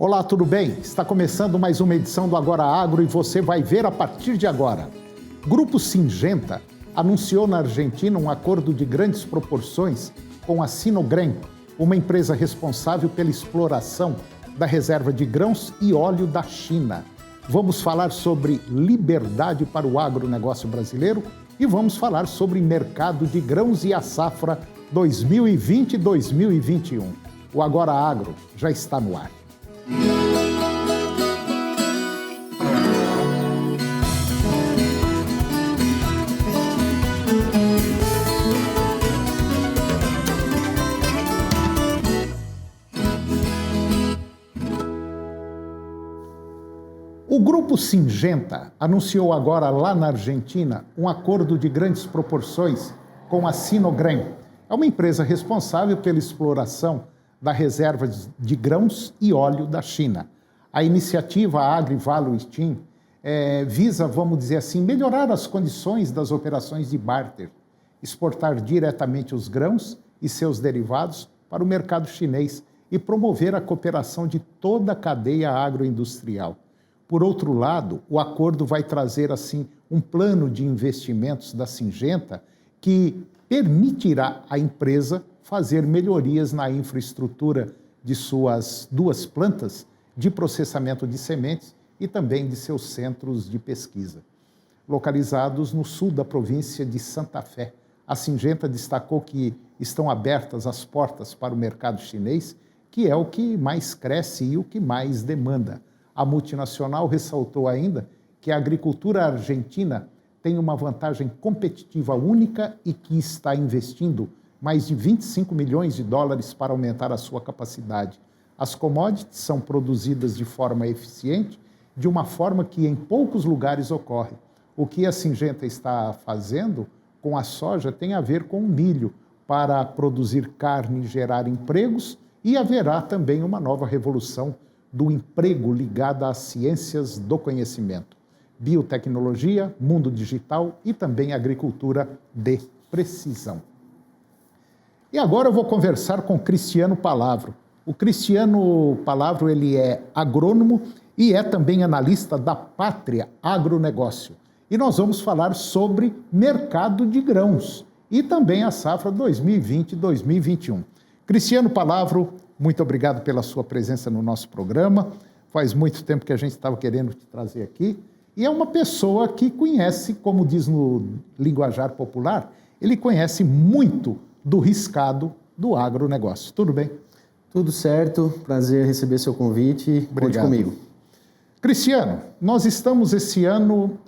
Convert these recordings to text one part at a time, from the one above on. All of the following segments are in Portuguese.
Olá, tudo bem? Está começando mais uma edição do Agora Agro e você vai ver a partir de agora. Grupo Syngenta anunciou na Argentina um acordo de grandes proporções com a Sinogrem, uma empresa responsável pela exploração da reserva de grãos e óleo da China. Vamos falar sobre liberdade para o agronegócio brasileiro e vamos falar sobre mercado de grãos e a safra 2020-2021. O Agora Agro já está no ar. O Grupo Syngenta anunciou agora lá na Argentina um acordo de grandes proporções com a Sinogrem. É uma empresa responsável pela exploração da reserva de grãos e óleo da China. A iniciativa AgriValue Steam visa, vamos dizer assim, melhorar as condições das operações de barter, exportar diretamente os grãos e seus derivados para o mercado chinês e promover a cooperação de toda a cadeia agroindustrial. Por outro lado, o acordo vai trazer, assim, um plano de investimentos da Syngenta que permitirá à empresa fazer melhorias na infraestrutura de suas duas plantas de processamento de sementes e também de seus centros de pesquisa. Localizados no sul da província de Santa Fé, a Syngenta destacou que estão abertas as portas para o mercado chinês, que é o que mais cresce e o que mais demanda. A multinacional ressaltou ainda que a agricultura argentina tem uma vantagem competitiva única e que está investindo mais de 25 milhões de dólares para aumentar a sua capacidade. As commodities são produzidas de forma eficiente, de uma forma que em poucos lugares ocorre. O que a Syngenta está fazendo com a soja tem a ver com o milho, para produzir carne e gerar empregos, e haverá também uma nova revolução do emprego ligado às ciências do conhecimento, biotecnologia, mundo digital e também agricultura de precisão. E agora eu vou conversar com Cristiano Palavro. O Cristiano Palavro, ele é agrônomo e é também analista da Pátria Agronegócio. E nós vamos falar sobre mercado de grãos e também a safra 2020-2021. Cristiano Palavro, muito obrigado pela sua presença no nosso programa. Faz muito tempo que a gente estava querendo te trazer aqui. E é uma pessoa que conhece, como diz no linguajar popular, ele conhece muito do riscado do agronegócio. Tudo bem? Tudo certo. Prazer receber seu convite. Conte comigo. Cristiano, nós estamos esse ano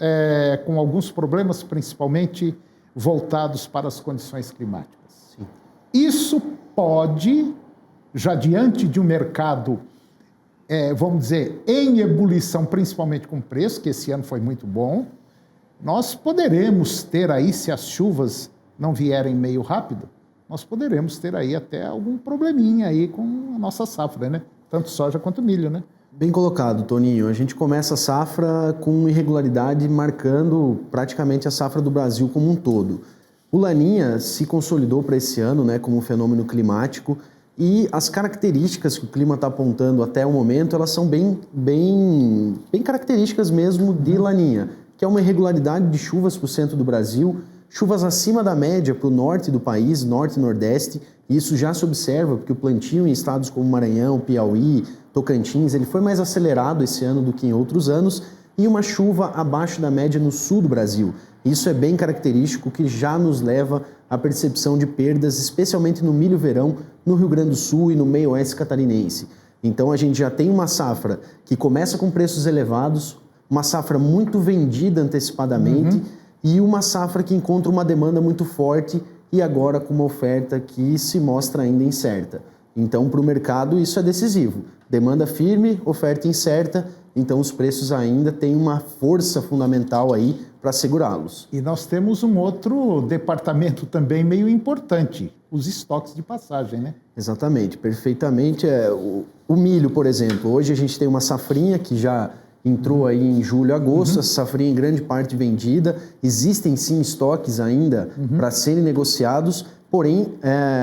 com alguns problemas, principalmente voltados para as condições climáticas. Sim. Isso pode, já diante de um mercado, vamos dizer, em ebulição, principalmente com preço, que esse ano foi muito bom, nós poderemos ter aí, se as chuvas não vierem meio rápido, nós poderemos ter aí até algum probleminha aí com a nossa safra, né? Tanto soja quanto milho, né? Bem colocado, Toninho. A gente começa a safra com irregularidade marcando praticamente a safra do Brasil como um todo. O Laninha se consolidou para esse ano, né, como um fenômeno climático, e as características que o clima está apontando até o momento, elas são bem características mesmo de Laninha, que é uma irregularidade de chuvas para o centro do Brasil, chuvas acima da média para o norte do país, norte e nordeste, e isso já se observa porque o plantio em estados como Maranhão, Piauí, Tocantins, ele foi mais acelerado esse ano do que em outros anos, e uma chuva abaixo da média no sul do Brasil. Isso é bem característico, que já nos leva à percepção de perdas, especialmente no milho-verão, no Rio Grande do Sul e no meio-oeste catarinense. Então a gente já tem uma safra que começa com preços elevados, uma safra muito vendida antecipadamente e uma safra que encontra uma demanda muito forte e agora com uma oferta que se mostra ainda incerta. Então, para o mercado, isso é decisivo. Demanda firme, oferta incerta, então os preços ainda têm uma força fundamental aí para segurá-los. E nós temos um outro departamento também meio importante, os estoques de passagem, né? Exatamente, perfeitamente. O milho, por exemplo, hoje a gente tem uma safrinha que já entrou aí em julho, agosto, essa safrinha em grande parte vendida. Existem sim estoques ainda para serem negociados, Porém,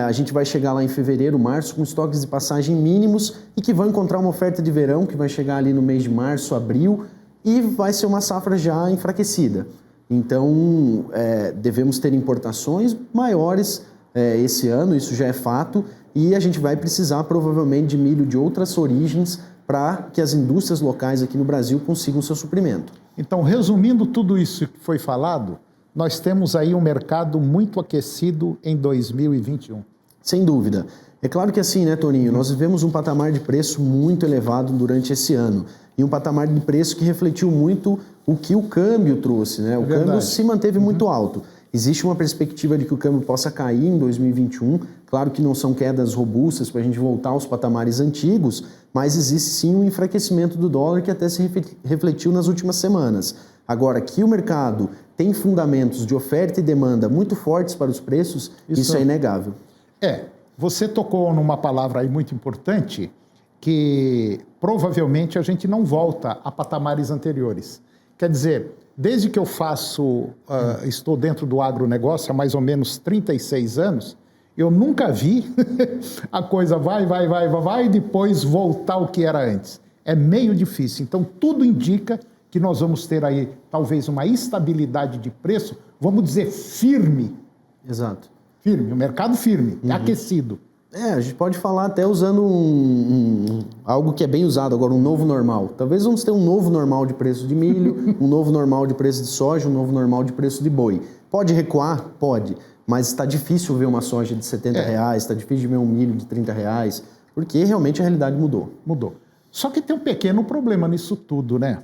a gente vai chegar lá em fevereiro, março, com estoques de passagem mínimos e que vão encontrar uma oferta de verão que vai chegar ali no mês de março, abril, e vai ser uma safra já enfraquecida. Então, devemos ter importações maiores esse ano, isso já é fato, e a gente vai precisar provavelmente de milho de outras origens para que as indústrias locais aqui no Brasil consigam seu suprimento. Então, resumindo tudo isso que foi falado, nós temos aí um mercado muito aquecido em 2021. Sem dúvida. É claro que assim, né, Toninho, nós vivemos um patamar de preço muito elevado durante esse ano. E um patamar de preço que refletiu muito o que o câmbio trouxe, né? O câmbio se manteve muito alto. Existe uma perspectiva de que o câmbio possa cair em 2021. Claro que não são quedas robustas para a gente voltar aos patamares antigos, mas existe sim um enfraquecimento do dólar que até se refletiu nas últimas semanas. Agora, que o mercado tem fundamentos de oferta e demanda muito fortes para os preços, isso é inegável. Você tocou numa palavra aí muito importante, que provavelmente a gente não volta a patamares anteriores. Quer dizer, desde que eu estou dentro do agronegócio há mais ou menos 36 anos, eu nunca vi a coisa vai e depois voltar ao que era antes. É meio difícil. Então, tudo indica que nós vamos ter aí talvez uma estabilidade de preço, vamos dizer, firme. Exato. Firme, o mercado firme, aquecido. A gente pode falar até usando algo que é bem usado agora, um novo normal. Talvez vamos ter um novo normal de preço de milho, um novo normal de preço de soja, um novo normal de preço de boi. Pode recuar? Pode. Mas está difícil ver uma soja de R$70, está difícil ver um milho de R$30, porque realmente a realidade mudou. Mudou. Só que tem um pequeno problema nisso tudo, né?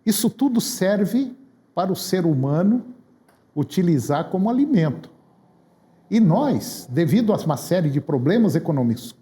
Isso tudo serve para o ser humano utilizar como alimento. E nós, devido a uma série de problemas econômicos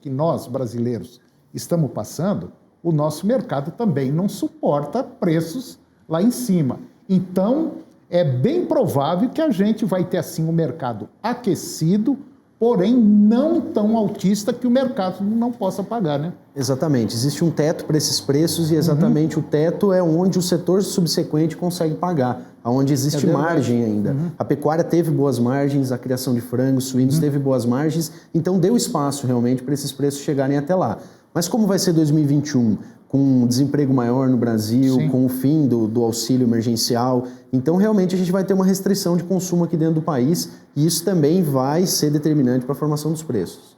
que nós, brasileiros, estamos passando, o nosso mercado também não suporta preços lá em cima. Então, é bem provável que a gente vai ter, assim, um mercado aquecido, porém não tão altista que o mercado não possa pagar, né? Exatamente. Existe um teto para esses preços e exatamente o teto é onde o setor subsequente consegue pagar, onde existe margem ainda. A pecuária teve boas margens, a criação de frangos, suínos teve boas margens, então deu espaço realmente para esses preços chegarem até lá. Mas como vai ser 2021? Com um desemprego maior no Brasil, com o fim do auxílio emergencial. Então, realmente, a gente vai ter uma restrição de consumo aqui dentro do país e isso também vai ser determinante para a formação dos preços.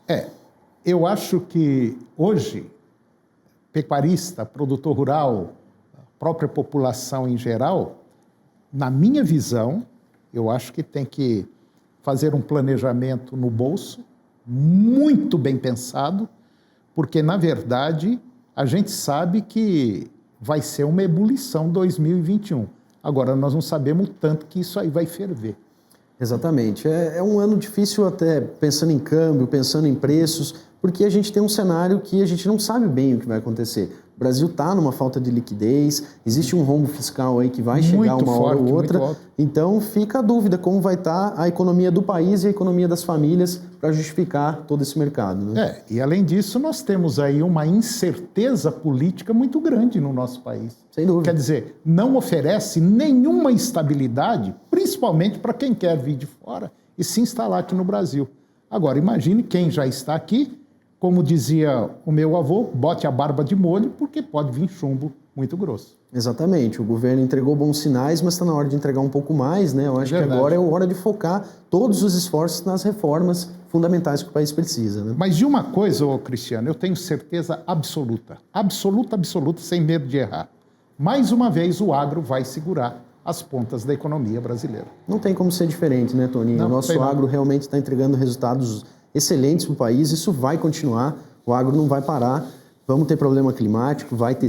Eu acho que hoje, pecuarista, produtor rural, a própria população em geral, na minha visão, eu acho que tem que fazer um planejamento no bolso, muito bem pensado, porque, na verdade, a gente sabe que vai ser uma ebulição 2021. Agora, nós não sabemos o tanto que isso aí vai ferver. Exatamente. É um ano difícil até pensando em câmbio, pensando em preços, porque a gente tem um cenário que a gente não sabe bem o que vai acontecer. O Brasil está numa falta de liquidez, existe um rombo fiscal aí que vai chegar uma hora ou outra. Então fica a dúvida como vai estar a economia do país e a economia das famílias para justificar todo esse mercado, né? E além disso nós temos aí uma incerteza política muito grande no nosso país. Sem dúvida. Quer dizer, não oferece nenhuma estabilidade, principalmente para quem quer vir de fora e se instalar aqui no Brasil. Agora, imagine quem já está aqui, como dizia o meu avô, bote a barba de molho, porque pode vir chumbo muito grosso. Exatamente. O governo entregou bons sinais, mas está na hora de entregar um pouco mais, né? Eu acho que agora é hora de focar todos os esforços nas reformas fundamentais que o país precisa, né? Mas de uma coisa, Cristiano, eu tenho certeza absoluta, sem medo de errar. Mais uma vez, o agro vai segurar as pontas da economia brasileira. Não tem como ser diferente, né, Toninho? O nosso agro realmente está entregando resultados excelentes para o país, isso vai continuar, o agro não vai parar, vamos ter problema climático, vai ter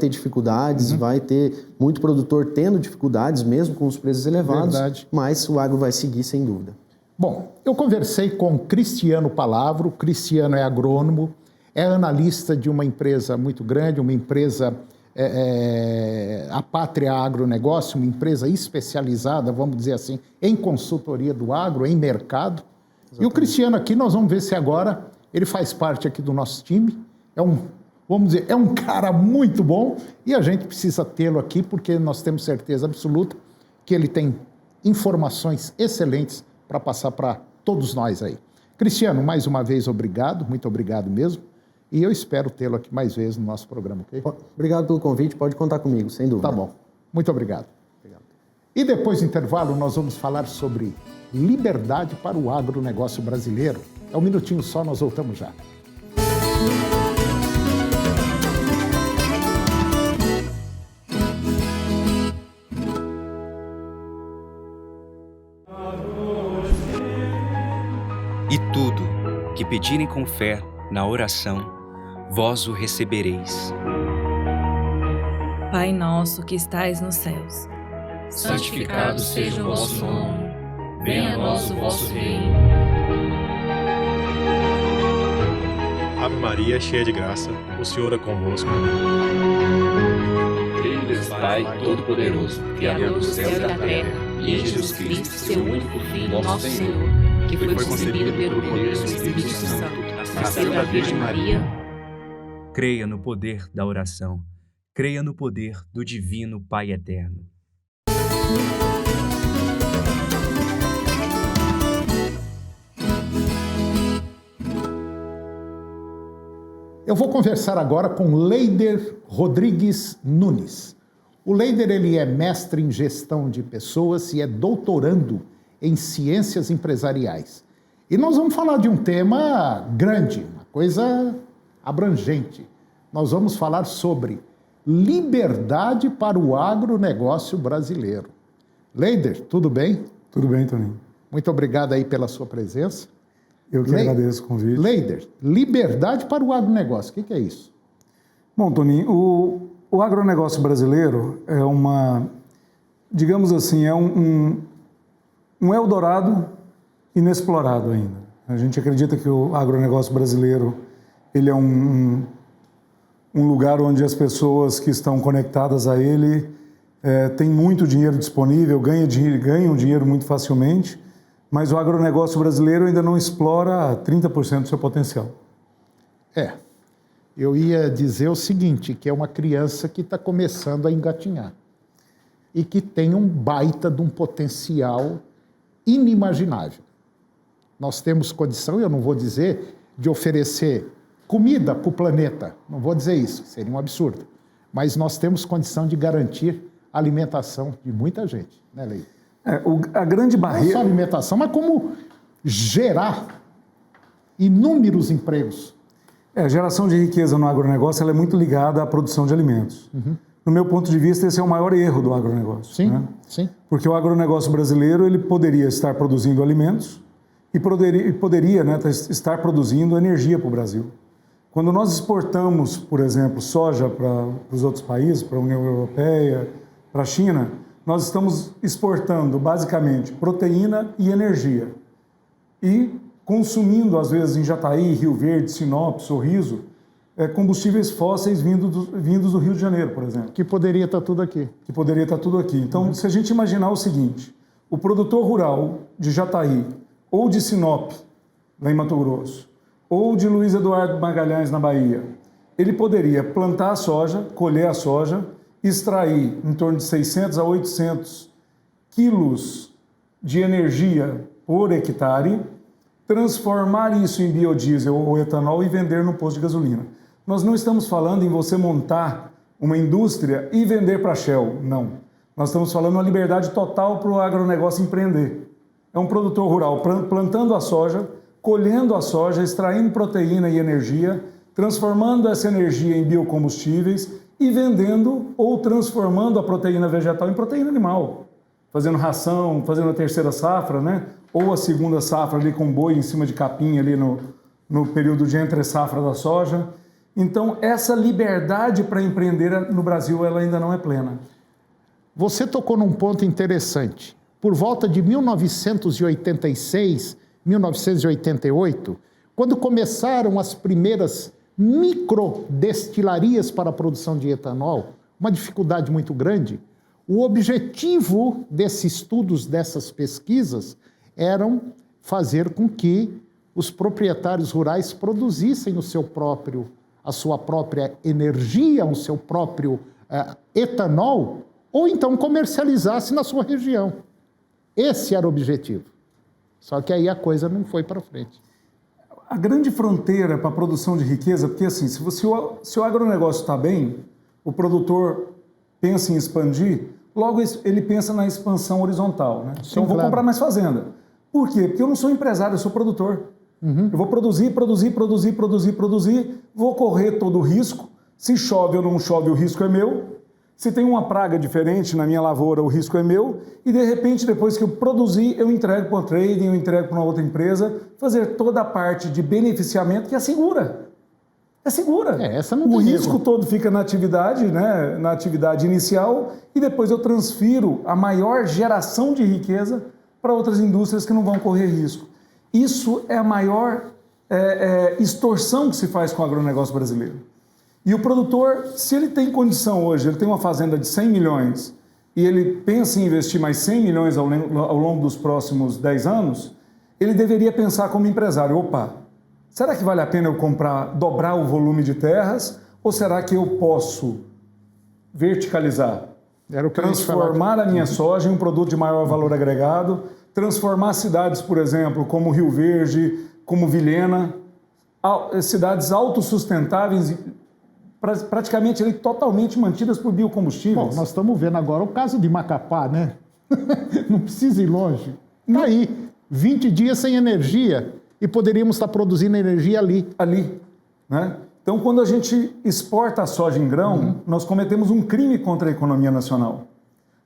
ter dificuldades, vai ter muito produtor tendo dificuldades, mesmo com os preços elevados, mas o agro vai seguir sem dúvida. Bom, eu conversei com Cristiano Palavro, Cristiano é agrônomo, é analista de uma empresa muito grande, uma empresa, a Pátria Agronegócio, uma empresa especializada, vamos dizer assim, em consultoria do agro, em mercado. Exatamente. E o Cristiano aqui, nós vamos ver se agora ele faz parte aqui do nosso time. É um cara muito bom e a gente precisa tê-lo aqui porque nós temos certeza absoluta que ele tem informações excelentes para passar para todos nós aí. Cristiano, mais uma vez, obrigado, muito obrigado mesmo. E eu espero tê-lo aqui mais vezes no nosso programa, ok? Obrigado pelo convite, pode contar comigo, sem dúvida. Tá bom, muito obrigado. E depois do intervalo, nós vamos falar sobre liberdade para o agronegócio brasileiro. É um minutinho só, nós voltamos já. E tudo que pedirem com fé na oração, vós o recebereis. Pai nosso que estais nos céus, santificado seja o vosso nome, venha a nós o vosso reino. Ave Maria, cheia de graça, o Senhor é convosco. Creio em Deus Pai Todo-Poderoso, Criador do céu e da terra, e em Jesus Cristo, seu único Filho, nosso Senhor, que foi concebido pelo poder do Espírito Santo, nasceu da Virgem Maria. Creia no poder da oração. Creia no poder do Divino Pai Eterno. Eu vou conversar agora com Leider Rodrigues Nunes. O Leider, ele é mestre em gestão de pessoas e é doutorando em ciências empresariais. E nós vamos falar de um tema grande, uma coisa abrangente. Nós vamos falar sobre liberdade para o agronegócio brasileiro. Leider, tudo bem? Tudo bem, Toninho. Muito obrigado aí pela sua presença. Eu que agradeço o convite. Leider, liberdade para o agronegócio, o que é isso? Bom, Toninho, o agronegócio brasileiro é digamos assim, é um Eldorado inexplorado ainda. A gente acredita que o agronegócio brasileiro ele é um lugar onde as pessoas que estão conectadas a ele têm muito dinheiro disponível, ganham dinheiro muito facilmente, mas o agronegócio brasileiro ainda não explora 30% do seu potencial. Eu ia dizer o seguinte, que é uma criança que está começando a engatinhar e que tem um baita de um potencial inimaginável. Nós temos condição, eu não vou dizer, de oferecer comida para o planeta, não vou dizer isso, seria um absurdo, mas nós temos condição de garantir a alimentação de muita gente, né, Leide? A grande barreira... Não só alimentação, mas como gerar inúmeros empregos. A geração de riqueza no agronegócio ela é muito ligada à produção de alimentos. Uhum. No meu ponto de vista, esse é o maior erro do agronegócio. Sim, né? sim. Porque o agronegócio brasileiro ele poderia estar produzindo alimentos e poderia estar produzindo energia para o Brasil. Quando nós exportamos, por exemplo, soja para os outros países, para a União Europeia, para a China, nós estamos exportando basicamente proteína e energia. E consumindo, às vezes, em Jataí, Rio Verde, Sinop, Sorriso, combustíveis fósseis vindos do Rio de Janeiro, por exemplo. Que poderia estar tudo aqui. Então, se a gente imaginar o seguinte, o produtor rural de Jataí, ou de Sinop, lá em Mato Grosso, ou de Luiz Eduardo Magalhães, na Bahia, ele poderia plantar a soja, colher a soja, extrair em torno de 600 a 800 quilos de energia por hectare, transformar isso em biodiesel ou etanol e vender no posto de gasolina. Nós não estamos falando em você montar uma indústria e vender para a Shell, não. Nós estamos falando uma liberdade total para o agronegócio empreender. É um produtor rural plantando a soja, colhendo a soja, extraindo proteína e energia, transformando essa energia em biocombustíveis e vendendo ou transformando a proteína vegetal em proteína animal, fazendo ração, fazendo a terceira safra, né? Ou a segunda safra ali com boi em cima de capim ali no período de entre safra da soja. Então, essa liberdade para empreender no Brasil ela ainda não é plena. Você tocou num ponto interessante. Por volta de 1986, 1988, quando começaram as primeiras microdestilarias para a produção de etanol, uma dificuldade muito grande, o objetivo desses estudos, dessas pesquisas, eram fazer com que os proprietários rurais produzissem a sua própria energia, o seu próprio etanol, ou então comercializasse na sua região. Esse era o objetivo. Só que aí a coisa não foi para frente. A grande fronteira para a produção de riqueza, porque assim, se o agronegócio está bem, o produtor pensa em expandir, logo ele pensa na expansão horizontal. Né? Então, vou comprar mais fazenda. Por quê? Porque eu não sou empresário, eu sou produtor. Eu vou produzir, vou correr todo o risco. Se chove ou não chove, o risco é meu. Se tem uma praga diferente na minha lavoura, o risco é meu. E, de repente, depois que eu produzir, eu entrego para o trading, eu entrego para uma outra empresa, fazer toda a parte de beneficiamento que é segura. É segura. Essa não o tem risco erro. todo fica na atividade, né? Na atividade inicial, e depois eu transfiro a maior geração de riqueza para outras indústrias que não vão correr risco. Isso é a maior extorsão que se faz com o agronegócio brasileiro. E o produtor, se ele tem condição hoje, ele tem uma fazenda de 100 milhões e ele pensa em investir mais 100 milhões ao longo dos próximos 10 anos, ele deveria pensar como empresário, opa, será que vale a pena eu dobrar o volume de terras ou será que eu posso verticalizar? Transformar a minha soja em um produto de maior valor agregado, transformar cidades, por exemplo, como Rio Verde, como Vilhena, cidades autossustentáveis, praticamente totalmente mantidas por biocombustíveis. Bom, nós estamos vendo agora o caso de Macapá, né? Não precisa ir longe. Está aí, 20 dias sem energia e poderíamos estar produzindo energia ali. Né? Então, quando a gente exporta a soja em grão, nós cometemos um crime contra a economia nacional.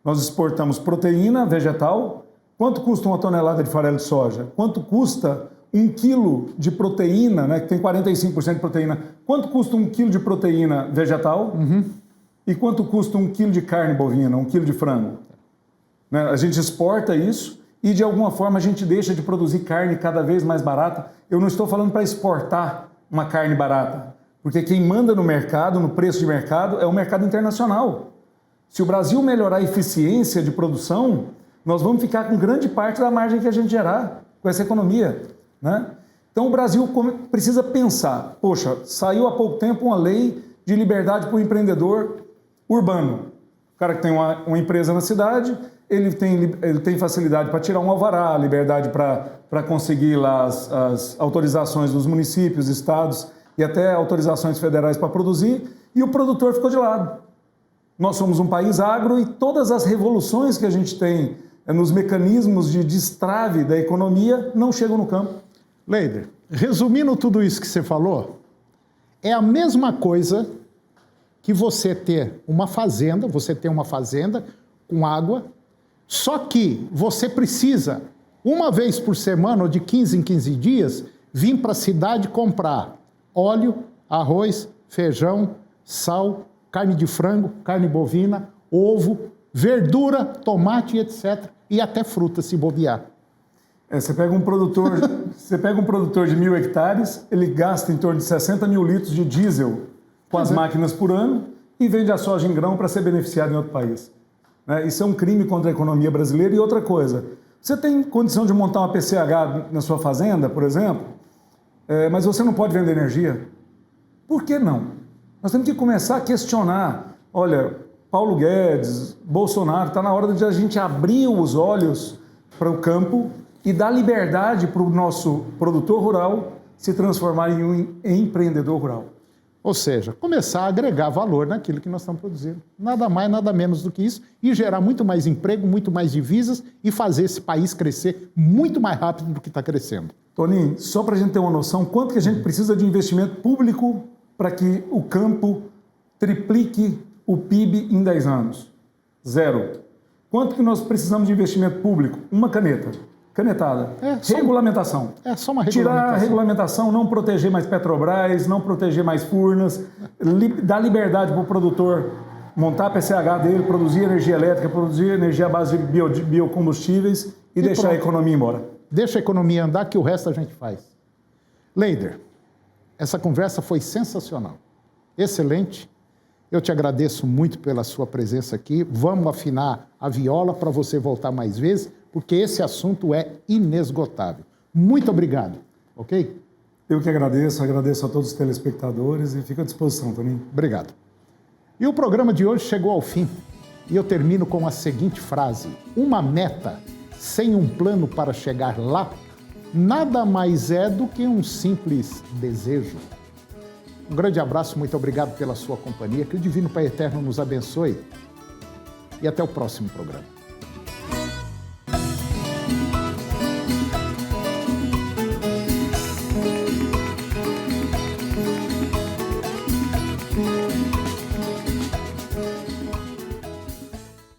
Nós exportamos proteína vegetal. Quanto custa uma tonelada de farelo de soja? Quanto custa 1 quilo de proteína, né, que tem 45% de proteína? Quanto custa 1 quilo de proteína vegetal? E quanto custa 1 quilo de carne bovina, 1 quilo de frango? Né? A gente exporta isso e, de alguma forma, a gente deixa de produzir carne cada vez mais barata. Eu não estou falando para exportar uma carne barata, porque quem manda no mercado, no preço de mercado, é o mercado internacional. Se o Brasil melhorar a eficiência de produção, nós vamos ficar com grande parte da margem que a gente gerar com essa economia. Né? Então o Brasil precisa pensar, poxa, saiu há pouco tempo uma lei de liberdade para o empreendedor urbano. O cara que tem uma empresa na cidade, ele tem facilidade para tirar um alvará, liberdade para conseguir lá as autorizações dos municípios, estados e até autorizações federais para produzir, e o produtor ficou de lado. Nós somos um país agro e todas as revoluções que a gente tem nos mecanismos de destrave da economia não chegam no campo. Leider, resumindo tudo isso que você falou, é a mesma coisa que você ter uma fazenda com água, só que você precisa, uma vez por semana ou de 15 em 15 dias, vir para a cidade comprar óleo, arroz, feijão, sal, carne de frango, carne bovina, ovo, verdura, tomate, etc. E até fruta, se bobear. Você pega um produtor de 1.000 hectares, ele gasta em torno de 60 mil litros de diesel com as máquinas por ano e vende a soja em grão para ser beneficiado em outro país. Né? Isso é um crime contra a economia brasileira. E outra coisa, você tem condição de montar uma PCH na sua fazenda, por exemplo, mas você não pode vender energia? Por que não? Nós temos que começar a questionar. Olha, Paulo Guedes, Bolsonaro, está na hora de a gente abrir os olhos para o campo e dar liberdade para o nosso produtor rural se transformar em um empreendedor rural. Ou seja, começar a agregar valor naquilo que nós estamos produzindo. Nada mais, nada menos do que isso, e gerar muito mais emprego, muito mais divisas e fazer esse país crescer muito mais rápido do que está crescendo. Toninho, só para a gente ter uma noção, quanto que a gente precisa de investimento público para que o campo triplique o PIB em 10 anos? 0. Quanto que nós precisamos de investimento público? Uma canetada. Regulamentação. Só uma regulamentação. Tirar a regulamentação, não proteger mais Petrobras, não proteger mais Furnas, dar liberdade para o produtor montar a PCH dele, produzir energia elétrica, produzir energia à base de biocombustíveis e deixar pronto. A economia embora. Deixa a economia andar que o resto a gente faz. Leider, essa conversa foi sensacional. Excelente. Eu te agradeço muito pela sua presença aqui. Vamos afinar a viola para você voltar mais vezes, porque esse assunto é inesgotável. Muito obrigado, ok? Eu que agradeço a todos os telespectadores e fico à disposição, Toninho. Obrigado. E o programa de hoje chegou ao fim. E eu termino com a seguinte frase: uma meta sem um plano para chegar lá nada mais é do que um simples desejo. Um grande abraço, muito obrigado pela sua companhia, que o Divino Pai Eterno nos abençoe e até o próximo programa.